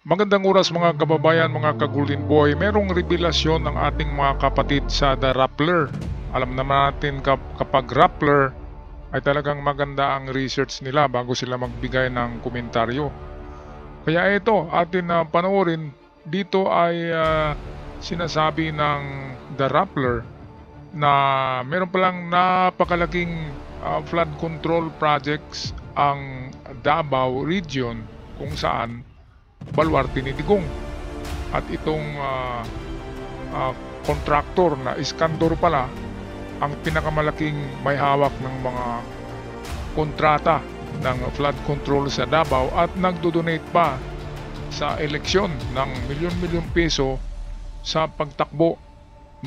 Magandang oras mga kababayan, mga ka-Golden Boy. Merong revelasyon ng ating mga kapatid sa The Rappler. Alam naman natin kapag Rappler ay talagang maganda ang research nila bago sila magbigay ng komentaryo. Kaya ito, atin na panoorin. Dito ay sinasabi ng The Rappler na meron palang napakalaking flood control projects ang Davao Region kung saan baluarte ni Digong. At itong contractor na Iskandor pala ang pinakamalaking may hawak ng mga kontrata ng flood control sa Davao at nagdo-donate pa sa eleksyon ng milyon-milyon piso sa pagtakbo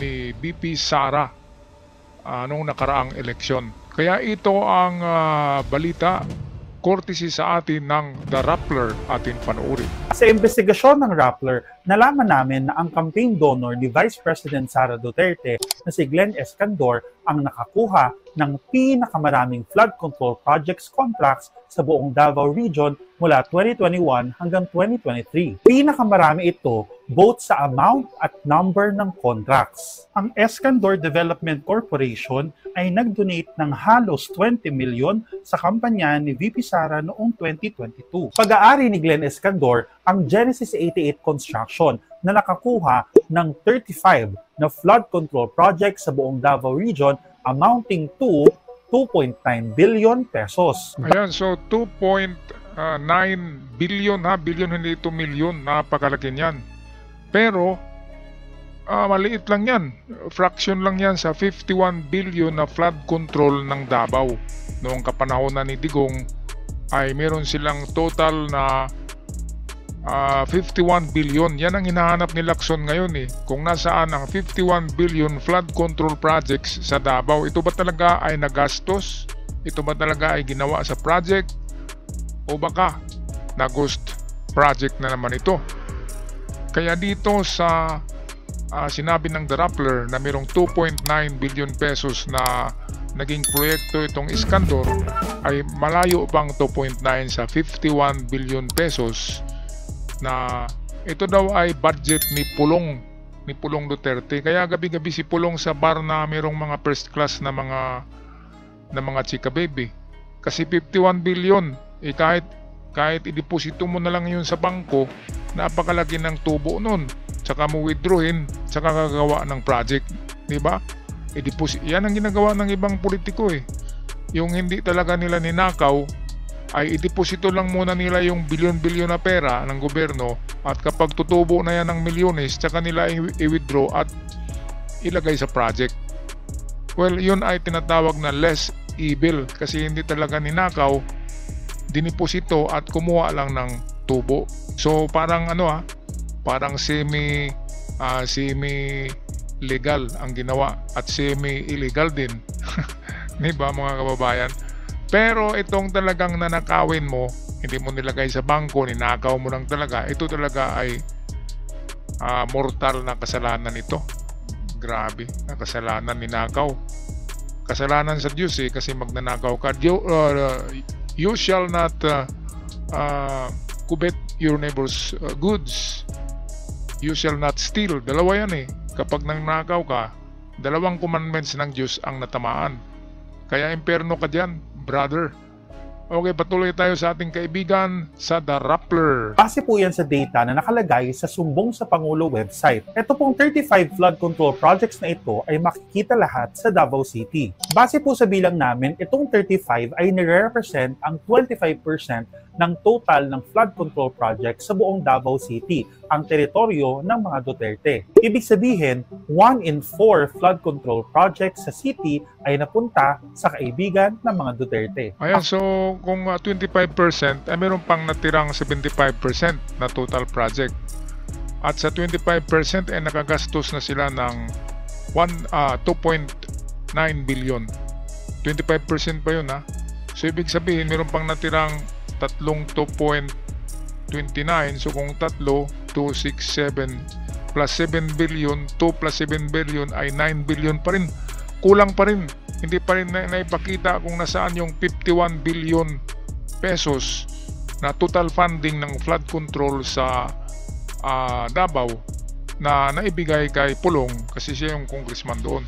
ni VP Sara noong nakaraang eleksyon. Kaya ito ang balita courtesy sa atin ng The Rappler, atin panoorin. Sa investigasyon ng Rappler, nalaman namin na ang campaign donor ni Vice President Sara Duterte na si Glenn Escandor ang nakakuha ng pinakamaraming flood control projects contracts sa buong Davao Region mula 2021 hanggang 2023. Pinakamarami ito both sa amount at number ng contracts. Ang Escandor Development Corporation ay nag-donate ng halos 20 milyon sa kampanya ni VP Sara noong 2022. Pag-aari ni Glenn Escandor ang Genesis 88 Construction na nakakuha ng 35 na flood control projects sa buong Davao Region amounting to 2.9 billion pesos. Ayan, so 2.9 billion ha, billion hindi ito milyon, napakalaki niyan. Pero maliit lang yan, fraction lang yan sa 51 billion na flood control ng Davao. Noong kapanahonan ni Digong ay meron silang total na 51 billion. Yan ang hinahanap ni Lacson ngayon kung nasaan ang 51 billion flood control projects sa Davao. Ito ba talaga ay nagastos? Ito ba talaga ay ginawa sa project? O baka na ghost project na naman ito? Kaya dito sa sinabi ng The Rappler na mayroong 2.9 billion pesos na naging proyekto itong Iskandor, ay malayo pang 2.9 sa 51 billion pesos na ito daw ay budget ni Pulong Duterte. Kaya gabi-gabi si Pulong sa bar na mayroong mga first class na mga chika baby. Kasi 51 billion, kahit ideposito mo na lang yun sa bangko, napakalaki ng tubo nun. Tsaka mo withdrawin, tsaka gagawa ng project, di ba? Yan ang ginagawa ng ibang politiko Yung hindi talaga nila ninakaw, ay ideposito lang muna nila yung bilyon-bilyon na pera ng gobyerno, at kapag tutubo na yan ng milyones, tsaka nila i-withdraw at ilagay sa project. Well, yun ay tinatawag na less evil kasi hindi talaga ninakaw, diniposito at kumuha lang ng tubo. So parang parang semi legal ang ginawa at semi illegal din. Di ba mga kababayan? Pero itong talagang nanakawin mo, hindi mo nilagay sa bangko, ninakaw mo lang talaga, ito talaga ay mortal na kasalanan ito. Grabe, na kasalanan, ninakaw. Kasalanan sa Diyos kasi magnanakaw ka. You shall not covet your neighbor's goods. You shall not steal. Dalawa yan Kapag nangnakaw ka, dalawang commandments ng Diyos ang natamaan. Kaya imperno ka dyan, brother. Okay, patuloy tayo sa ating kaibigan sa The Rappler. Base po yan sa data na nakalagay sa Sumbong sa Pangulo website. Ito pong 35 flood control projects na ito ay makikita lahat sa Davao City. Base po sa bilang namin, itong 35 ay nire-represent ang 25% ng total ng flood control project sa buong Davao City, ang teritoryo ng mga Duterte. Ibig sabihin, 1 in 4 flood control projects sa city ay napunta sa kaibigan ng mga Duterte. Ayan, so kung 25% ay meron pang natirang 75% na total project. At sa 25% ay nakagastos na sila ng 2.9 billion. 25% pa yun So ibig sabihin meron pang natirang tatlong 2.29. So kung 3, 2, 6, 7 plus 7 billion, 2 plus 7 billion ay 9 billion pa rin. Kulang pa rin. Hindi pa rin naipakita kung nasaan yung 51 billion pesos na total funding ng flood control sa Davao na naibigay kay Pulong kasi siya yung congressman doon.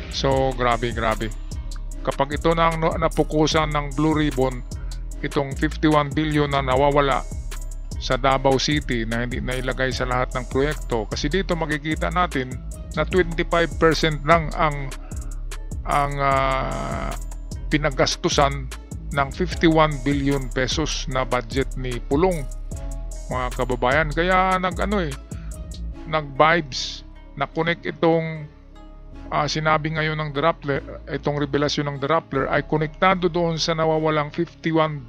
So grabe. Kapag ito na ang napukusan ng Blue Ribbon, itong 51 billion na nawawala sa Davao City na hindi nailagay sa lahat ng proyekto, kasi dito makikita natin na 25% lang ang pinaggastusan ng 51 billion pesos na budget ni Pulong, mga kababayan. Kaya nag-vibes, na-connect itong sinabi ngayon ng The Rappler, itong revelasyon ng The Rappler ay konektado doon sa nawawalang 51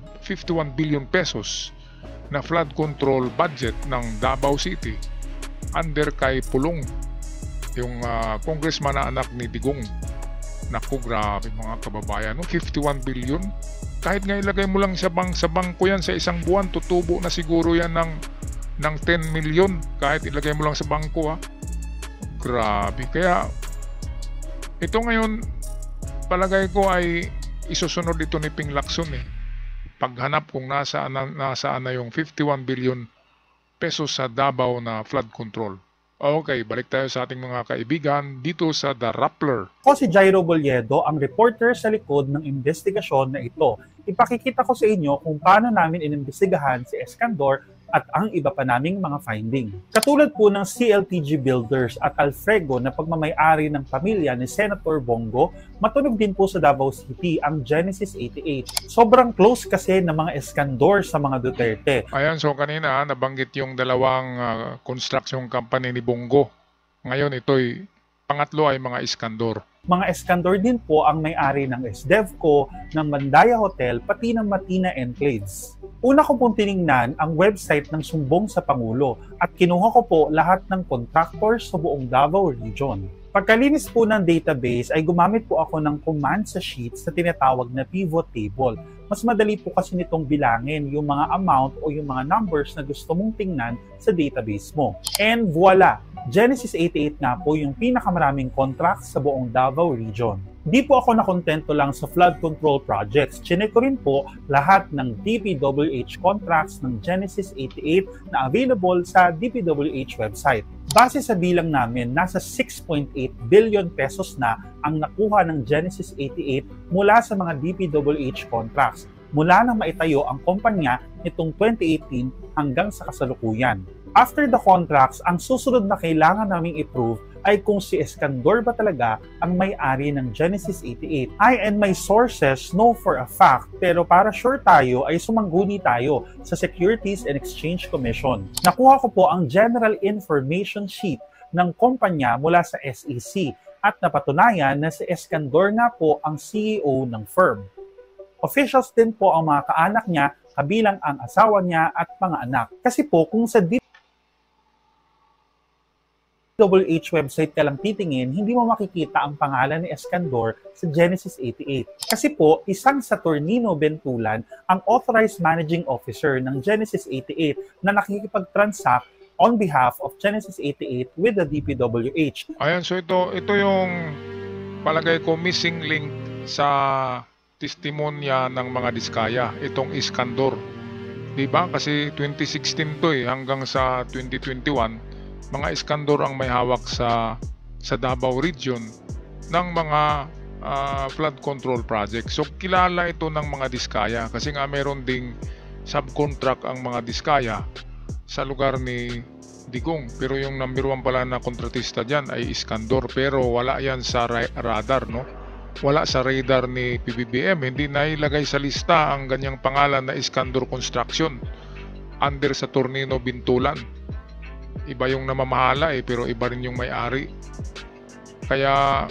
billion pesos na flood control budget ng Davao City under kay Pulong, yung congressman na anak ni Digong. Naku, grabe mga kababayan, 51 billion. Kahit nga ilagay mo lang sa bangko yan sa isang buwan, tutubo na siguro yan ng 10 million kahit ilagay mo lang sa bangko. Grabe. Kaya ito ngayon, palagay ko ay isusunod ito ni Ping Lacson paghanap kung nasaan na yung 51 billion pesos sa Davao na flood control. Okay, balik tayo sa ating mga kaibigan dito sa The Rappler. Ako si Jairo Boliedo, ang reporter sa likod ng investigasyon na ito. Ipakikita ko sa inyo kung paano namin inimbestigahan si Escandor at ang iba pa naming mga finding. Katulad po ng CLTG Builders at Alfrego na pagmamay-ari ng pamilya ni Senator Bongo, matunog din po sa Davao City ang Genesis 88. Sobrang close kasi ng mga Escandor sa mga Duterte. Ayan, so kanina nabanggit yung dalawang construction company ni Bongo. Ngayon ito'y pangatlo ay mga Escandor. Mga Escandor din po ang may-ari ng SDevco, ng Mandaya Hotel, pati ng Matina Enclaves. Una ko pong tiningnan ang website ng Sumbong sa Pangulo at kinuha ko po lahat ng contractors sa buong Davao Region. Pagkalinis po ng database ay gumamit po ako ng command sa sheets na tinatawag na pivot table. Mas madali po kasi nitong bilangin yung mga amount o yung mga numbers na gusto mong tingnan sa database mo. And voila! Genesis 88 nga po yung pinakamaraming contracts sa buong Davao Region. Di po ako nakontento lang sa flood control projects. Chinek ko rin po lahat ng DPWH contracts ng Genesis 88 na available sa DPWH website. Base sa bilang namin, nasa 6.8 billion pesos na ang nakuha ng Genesis 88 mula sa mga DPWH contracts, mula nang maitayo ang kumpanya nitong 2018 hanggang sa kasalukuyan. After the contracts, ang susunod na kailangan naming i-prove ay kung si Escandor ba talaga ang may-ari ng Genesis 88. I and my sources know for a fact, pero para sure tayo ay sumangguni tayo sa Securities and Exchange Commission. Nakuha ko po ang General Information Sheet ng kumpanya mula sa SEC at napatunayan na si Escandor nga po ang CEO ng firm. Officials din po ang mga kaanak niya, kabilang ang asawa niya at mga anak. Kasi po kung sa DPWH website ka lang titingin, hindi mo makikita ang pangalan ni Escandor sa Genesis 88. Kasi po, isang Saturnino Bentulan ang authorized managing officer ng Genesis 88 na nakikipag-transact on behalf of Genesis 88 with the DPWH. Ayan, so ito yung palagay ko missing link sa testimonya ng mga Diskaya, itong Escandor. Diba? Kasi 2016 to hanggang sa 2021, mga Escandor ang may hawak sa Davao Region ng mga flood control project. So kilala ito ng mga Diskaya kasi nga meron ding subcontract ang mga Diskaya sa lugar ni Digong. Pero yung number 1 pala na kontratista dyan ay Escandor, pero wala yan sa radar, no? Wala sa radar ni PBBM, hindi nailagay sa lista ang ganyang pangalan na Escandor Construction under sa Saturnino Bintulan. Iba yung namamahala pero iba rin yung may-ari. Kaya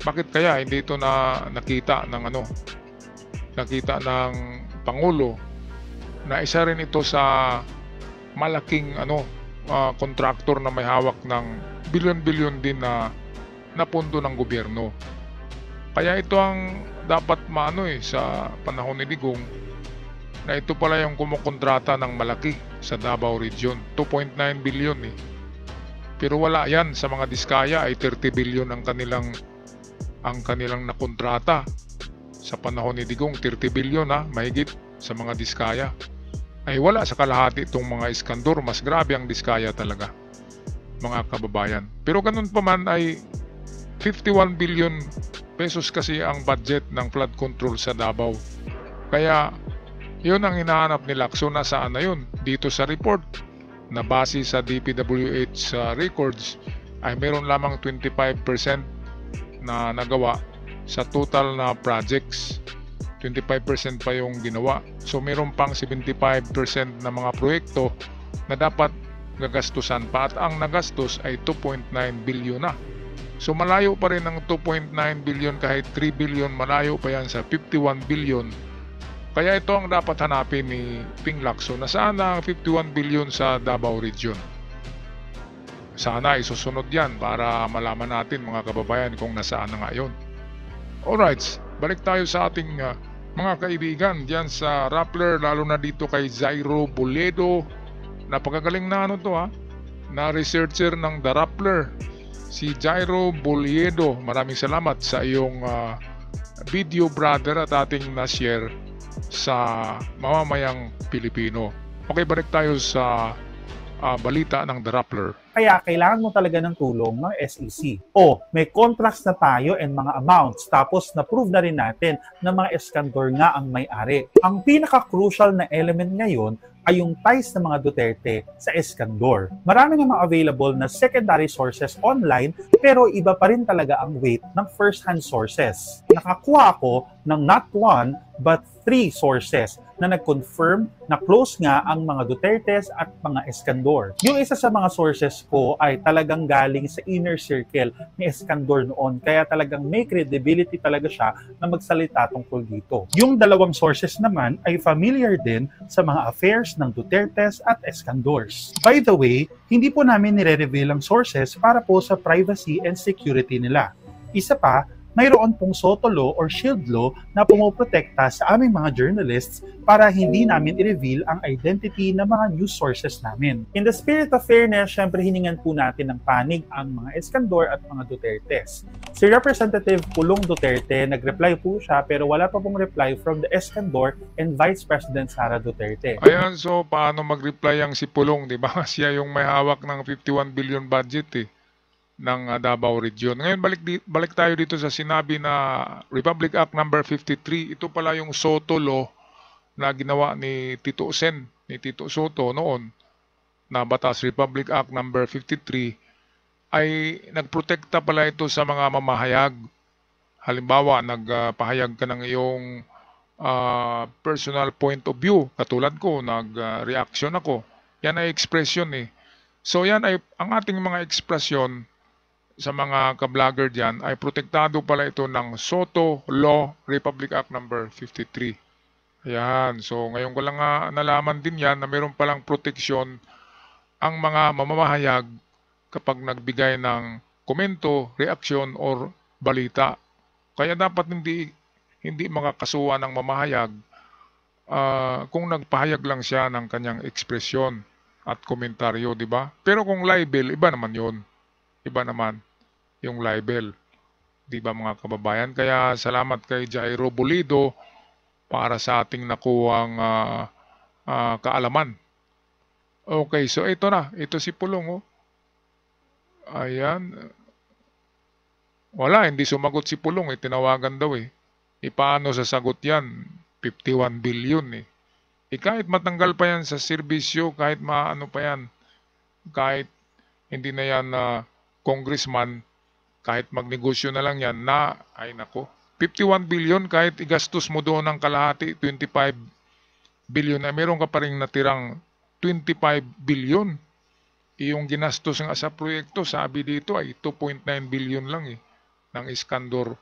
bakit kaya hindi ito nakita ng Pangulo na isa rin ito sa malaking contractor na may hawak ng bilyon-bilyon din na pondo ng gobyerno. Kaya ito ang dapat sa panahon ni Digong, na ito pala yung kumukontrata ng malaki sa Davao Region, 2.9 billion Pero wala yan sa mga Diskaya, ay 30 billion ang kanilang nakontrata. Sa panahon ni Digong, 30 billion mahigit. sa mga diskaya. Ay wala sa kalahati itong mga iskandor, mas grabe ang diskaya talaga, mga kababayan. Pero ganun pa man ay 51 billion pesos kasi ang budget ng flood control sa Davao. Kaya yun ang hinahanap ni Lacson. Nasaan na yun? Dito sa report na base sa DPWH records ay meron lamang 25% na nagawa sa total na projects. 25% pa yung ginawa. So meron pang 75% na mga proyekto na dapat gagastusan pa, at ang nagastos ay 2.9 billion na. So malayo pa rin ang 2.9 billion, kahit 3 billion malayo pa yan sa 51 billion. Kaya ito ang dapat hanapin ni Ping Lacson. Nasaan ang 51 billion sa Davao Region? Sana isusunod yan para malaman natin, mga kababayan, kung nasaan na nga yun. Alright, balik tayo sa ating mga kaibigan diyan sa Rappler, lalo na dito kay Jairo Boledo. Napakagaling na na researcher ng The Rappler, si Jairo Boledo. Maraming salamat sa iyong video, brother, at ating na-share sa mamamayang Pilipino. Okay, balik tayo sa balita ng The Rappler. Kaya kailangan mo talaga ng tulong ng SEC. O may contracts na tayo and mga amounts, tapos na-prove na rin natin na mga iskandor nga ang may-ari. Ang pinaka-crucial na element ngayon ay yung ties ng mga Duterte sa iskandor. Marami namang available na secondary sources online, pero iba pa rin talaga ang weight ng first-hand sources. Nakakuha ako ng not one but 3 sources na nag-confirm na close nga ang mga Dutertes at mga Iskandor. Yung isa sa mga sources ko ay talagang galing sa inner circle ni Iskandor noon, kaya talagang may credibility talaga siya na magsalita tungkol dito. Yung dalawang sources naman ay familiar din sa mga affairs ng Dutertes at Iskandors. By the way, hindi po namin nire-reveal ang sources para po sa privacy and security nila. Isa pa, mayroon pong SOTO law or shield law na pumoprotekta sa aming mga journalists para hindi namin i-reveal ang identity ng mga news sources namin. In the spirit of fairness, syempre hiningan po natin ng panig ang mga Iskandor at mga Dutertes. Si Representative Pulong Duterte, nag-reply po siya pero wala pa pong reply from the Iskandor and Vice President Sara Duterte. Ayan, so paano mag-reply ang si Pulong, di ba? Siya yung may hawak ng 51 billion budget ng Davao Region. Ngayon, balik tayo dito sa sinabi na Republic Act number 53. Ito pala yung SOTO law na ginawa ni Tito Sen, ni Tito Soto noon, na batas Republic Act number 53, ay nagprotekta pala ito sa mga mamahayag. Halimbawa, nagpahayag ka ng iyong personal point of view. Katulad ko, nag-reaction ako. Yan ay expression So yan ay ang ating mga ekspresyon sa mga ka-vlogger dyan, ay protektado pala ito ng SOTO Law Republic Act number 53. Ayan, so ngayon ko lang nalaman din yan na mayroon palang proteksyon ang mga mamamahayag kapag nagbigay ng komento, reaksyon, or balita. Kaya dapat hindi makakasuhan ng mamahayag kung nagpahayag lang siya ng kanyang ekspresyon at komentaryo, di ba? Pero kung libel, iba naman yun. Iba naman yung libel. Di ba, mga kababayan? Kaya salamat kay Jairo Boledo para sa ating nakuhang kaalaman. Okay, so ito na. Ito si Pulong. Ayan. Wala, hindi sumagot si Pulong. Tinawagan daw paano sasagot yan? 51 billion kahit matanggal pa yan sa serbisyo, kahit maano pa yan, kahit hindi na yan congressman, kahit magnegosyo na lang yan, ay nako, 51 billion, kahit igastos mo doon ng kalahati, 25 billion, ay meron ka pa rin natirang 25 billion. Yung ginastos nga sa proyekto, sabi dito ay 2.9 billion lang ng Iskandor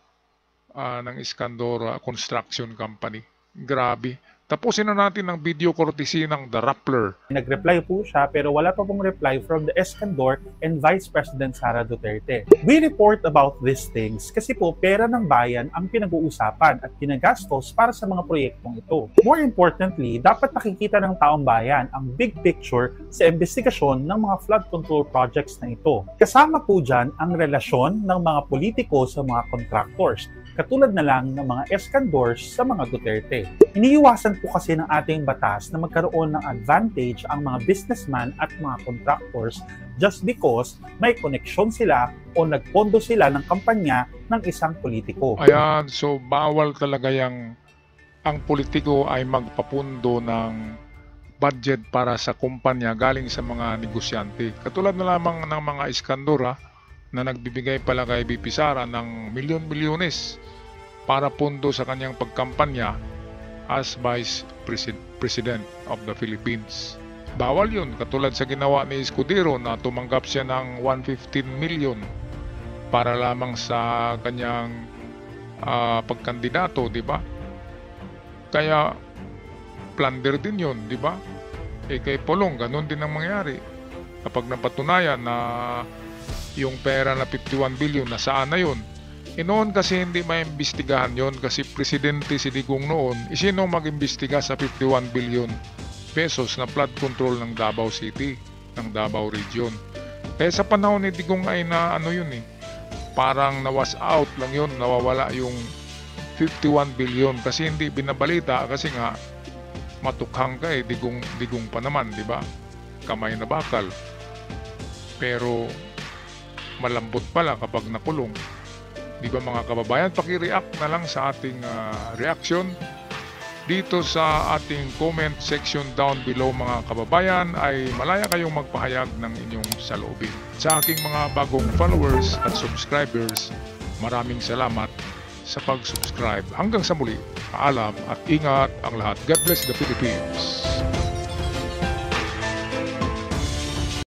Construction Company. Grabe. Tapusin na natin ang video courtesy ng The Rappler. Nag-reply po siya pero wala pa pong reply from the Iskandor and Vice President Sara Duterte. We report about these things kasi po pera ng bayan ang pinag-uusapan at ginagastos para sa mga proyektong ito. More importantly, dapat nakikita ng taong bayan ang big picture sa investigasyon ng mga flood control projects na ito. Kasama po dyan ang relasyon ng mga politiko sa mga contractors. katulad na lang ng mga eskandors sa mga Duterte. Iniiwasan po kasi ng ating batas na magkaroon ng advantage ang mga businessman at mga contractors just because may koneksyon sila o nagpondo sila ng kampanya ng isang politiko. Ayan, so bawal talaga ang politiko ay magpapundo ng budget para sa kumpanya galing sa mga negosyante. Katulad na lamang ng mga iskandor na nagbibigay pala kay BP Sara ng milyon-milyones para pundo sa kanyang pagkampanya as Vice President of the Philippines. Bawal yun, katulad sa ginawa ni Escudero na tumanggap siya ng 115 million para lamang sa kanyang pagkandidato, di ba? Kaya plunder din yun, di ba? Kay Polong, ganun din ang mangyari. Kapag napatunayan na yung pera na 51 billion, nasaan na yun? Noon kasi hindi maimbestigahan yon kasi presidente si Digong noon, sino mag-imbestiga sa 51 billion pesos na flood control ng Davao City, ng Davao Region. Kaya sa panahon ni Digong ay parang nawas out lang yun, nawawala yung 51 billion kasi hindi binabalita kasi nga matukhang ka Digong pa naman, di ba? Kamay na bakal. Pero malambot pala kapag nakulong. Di ba mga kababayan? Paki-react na lang sa ating reaction dito sa ating comment section down below mga kababayan. Ay malaya kayong magpahayag ng inyong saloobin. Sa aking mga bagong followers at subscribers, maraming salamat sa pag-subscribe. Hanggang sa muli, paalam at ingat ang lahat. God bless the Philippines.